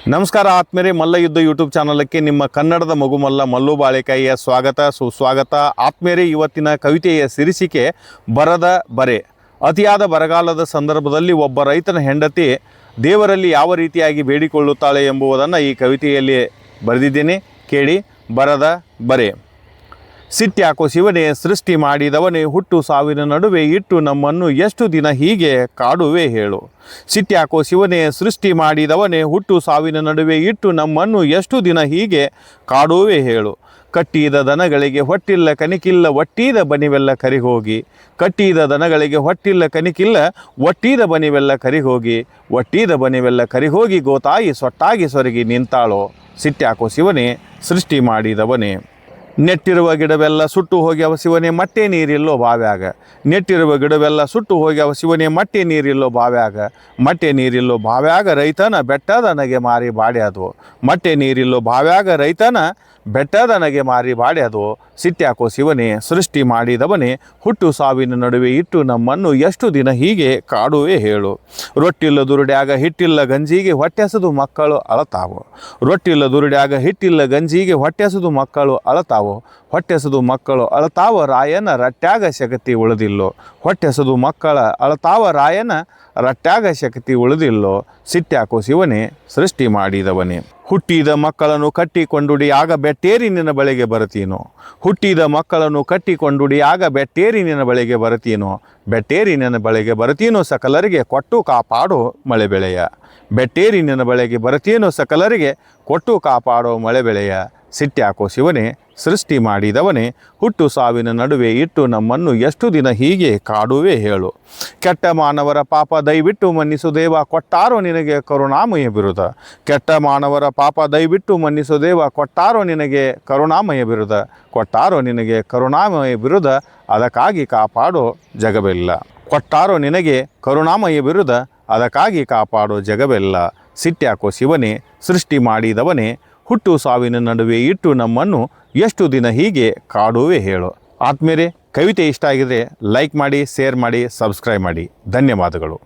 ನಮಸ್ಕಾರ ಆತ್ಮೇರೆ ಮಲ್ಲ ಯುದ್ಧ ಯೂಟ್ಯೂಬ್ ಚಾನಲಕ್ಕೆ ನಿಮ್ಮ ಕನ್ನಡದ ಮಗುಮಲ್ಲ ಮಲ್ಲು ಬಾಳೆಕಾಯಿಯ ಸ್ವಾಗತ ಸುಸ್ವಾಗತ. ಆತ್ಮೇರೆ ಇವತ್ತಿನ ಕವಿತೆಯ ಶೀರ್ಷಿಕೆ ಬರದ ಬರೆ. ಅತಿಯಾದ ಬರಗಾಲದ ಸಂದರ್ಭದಲ್ಲಿ ಒಬ್ಬ ರೈತನ ಹೆಂಡತಿ ದೇವರಲ್ಲಿ ಯಾವ ರೀತಿಯಾಗಿ ಬೇಡಿಕೊಳ್ಳುತ್ತಾಳೆ ಎಂಬುದನ್ನು ಈ ಕವಿತೆಯಲ್ಲಿ ಬರೆದಿದ್ದೇನೆ, ಕೇಳಿ. ಬರದ ಬರೆ. ಸಿಟ್ಯಾಕೋ ಶಿವನೇ, ಸೃಷ್ಟಿ ಮಾಡಿದವನೇ, ಹುಟ್ಟು ಸಾವಿನ ನಡುವೆ ಇಟ್ಟು ನಮ್ಮನ್ನು ಎಷ್ಟು ದಿನ ಹೀಗೆ ಕಾಡುವೆ ಹೇಳು. ಸಿಟ್ಯಾಕೋ ಶಿವನೇ, ಸೃಷ್ಟಿ ಮಾಡಿದವನೇ, ಹುಟ್ಟು ಸಾವಿನ ನಡುವೆ ಇಟ್ಟು ನಮ್ಮನ್ನು ಎಷ್ಟು ದಿನ ಹೀಗೆ ಕಾಡುವೆ ಹೇಳು. ಕಟ್ಟಿದ ದನಗಳಿಗೆ ಹೊಟ್ಟಿಲ್ಲ ಕನಿಕಿಲ್ಲ, ಒಟ್ಟಿದ ಬನಿವೆಲ್ಲ ಕರಿಗೋಗಿ. ಕಟ್ಟಿದ ದನಗಳಿಗೆ ಹೊಟ್ಟಿಲ್ಲ ಕನಿಕಿಲ್ಲ, ಒಟ್ಟಿದ ಬನಿವೆಲ್ಲ ಕರಿಗೋಗಿ. ಒಟ್ಟಿದ ಬನಿವೆಲ್ಲ ಕರಿಗೋಗಿ ಗೋತಾಯಿ ಸೊಟ್ಟಾಗಿ ಸೊರಗಿ ನಿಂತಾಳೋ. ಸಿಟ್ಯಾಕೋ ಶಿವನೇ, ಸೃಷ್ಟಿ ಮಾಡಿದವನೇ. ನೆಟ್ಟಿರುವ ಗಿಡವೆಲ್ಲ ಸುಟ್ಟು ಹೋಗ್ಯಾವ ಶಿವನೇ, ಮಟ್ಟೆ ನೀರಿಲ್ಲೋ ಬಾವ್ಯಾಗ. ನೆಟ್ಟಿರುವ ಗಿಡವೆಲ್ಲ ಸುಟ್ಟು ಹೋಗ್ಯಾವ ಶಿವನೇ, ಮಟ್ಟೆ ನೀರಿಲ್ಲೋ ಬಾವ್ಯಾಗ. ಮಟ್ಟೆ ನೀರಿಲ್ಲೋ ಬಾವ್ಯಾಗ ರೈತನ ಬೆಟ್ಟದ ನಗೆ ಮಾರಿ ಬಾಡ್ಯಾದು. ಮಟ್ಟೆ ನೀರಿಲ್ಲೋ ಬಾವ್ಯಾಗ ರೈತನ ಬೆಟ್ಟದ ನಗೆ ಮಾರಿ ಬಾಡ್ಯಾದು. ಸಿಟ್ಯಾಕೋ ಶಿವನೇ, ಸೃಷ್ಟಿ ಮಾಡಿದವನೇ, ಹುಟ್ಟು ಸಾವಿನ ನಡುವೆ ಇಟ್ಟು ನಮ್ಮನ್ನು ಎಷ್ಟು ದಿನ ಹೀಗೆ ಕಾಡುವೆ ಹೇಳು. ರೊಟ್ಟಿಲ್ಲ ದುರುಡ್ಯಾಗ ಹಿಟ್ಟಿಲ್ಲ ಗಂಜಿಗೆ ಹೊಟ್ಟೆಸದು ಮಕ್ಕಳು ಅಳತಾವು. ರೊಟ್ಟಿಲ್ಲ ದುರುಡ್ಯಾಗ ಹಿಟ್ಟಿಲ್ಲ ಗಂಜಿಗೆ ಹೊಟ್ಟೆಸದು ಮಕ್ಕಳು ಅಳತಾವು. ಹೊಟ್ಟೆಸದು ಮಕ್ಕಳು ಅಳತಾವ ರಾಯನ ರಟ್ಟ್ಯಾಗ ಶಕ್ತಿ ಉಳಿದಿಲ್ಲೋ. ಹೊಟ್ಟೆಸದು ಮಕ್ಕಳ ಅಳತಾವ ರಾಯನ ರಟ್ಟ್ಯಾಗ ಶಕ್ತಿ ಉಳಿದಿಲ್ಲೋ. ಸಿಟ್ಯಾಕೋ ಶಿವನೇ, ಸೃಷ್ಟಿ ಮಾಡಿದವನೇ. ಹುಟ್ಟಿದ ಮಕ್ಕಳನ್ನು ಕಟ್ಟಿಕೊಂಡುಡಿ ಆಗ ಬೆಟ್ಟೇರಿ ನಿನ್ನ ಬಳಿಗೆ ಬರತೀನೋ. ಹುಟ್ಟಿದ ಮಕ್ಕಳನ್ನು ಕಟ್ಟಿಕೊಂಡುಡಿ ಆಗ ಬೆಟ್ಟೇರಿ ನಿನ್ನ ಬಳಿಗೆ ಬರತೀನೋ. ಬೆಟ್ಟೇರಿ ನಿನ್ನ ಬಳಿಗೆ ಬರತೀನೋ, ಸಕಲರಿಗೆ ಕೊಟ್ಟು ಕಾಪಾಡೋ ಮಳೆ ಬೆಳೆಯ. ಬೆಟ್ಟೇರಿ ನಿನ್ನ ಬಳಿಗೆ ಬರತೀನೋ, ಸಕಲರಿಗೆ ಕೊಟ್ಟು ಕಾಪಾಡೋ ಮಳೆ ಬೆಳೆಯ. ಸಿಟ್ಯಾಕೋ ಶಿವನೇ, ಸೃಷ್ಟಿ ಮಾಡಿದವನೇ, ಹುಟ್ಟು ಸಾವಿನ ನಡುವೆ ಇಟ್ಟು ನಮ್ಮನ್ನು ಎಷ್ಟು ದಿನ ಹೀಗೆ ಕಾಡುವೆ ಹೇಳು. ಕೆಟ್ಟ ಮಾನವರ ಪಾಪ ದಯವಿಟ್ಟು ಮನ್ನಿಸು ದೇವ, ಕೊಟ್ಟಾರೋ ನಿನಗೆ ಕರುಣಾಮಯ ಬಿರುದ. ಕೆಟ್ಟ ಮಾನವರ ಪಾಪ ದಯವಿಟ್ಟು ಮನ್ನಿಸು ದೇವ, ಕೊಟ್ಟಾರೋ ನಿನಗೆ ಕರುಣಾಮಯ ಬಿರುದ. ಕೊಟ್ಟಾರೋ ನಿನಗೆ ಕರುಣಾಮಯ ಬಿರುದ, ಅದಕ್ಕಾಗಿ ಕಾಪಾಡೋ ಜಗವೆಲ್ಲ. ಕೊಟ್ಟಾರೋ ನಿನಗೆ ಕರುಣಾಮಯ ಬಿರುದ, ಅದಕ್ಕಾಗಿ ಕಾಪಾಡೋ ಜಗವೆಲ್ಲ. ಸಿಟ್ಯಾಕೋ ಶಿವನೇ, ಸೃಷ್ಟಿ ಮಾಡಿದವನೇ, ಹುಟ್ಟು ಸಾವಿನ ನಡುವೆ ಇಟ್ಟು ನಮ್ಮನ್ನು ಎಷ್ಟು ದಿನ ಹೀಗೆ ಕಾಡುವೆ ಹೇಳು. ಆತ್ಮೇರೆ, ಕವಿತೆ ಇಷ್ಟ ಆಗಿದ್ರೆ ಲೈಕ್ ಮಾಡಿ, ಶೇರ್ ಮಾಡಿ, ಸಬ್ಸ್ಕ್ರೈಬ್ ಮಾಡಿ. ಧನ್ಯವಾದಗಳು.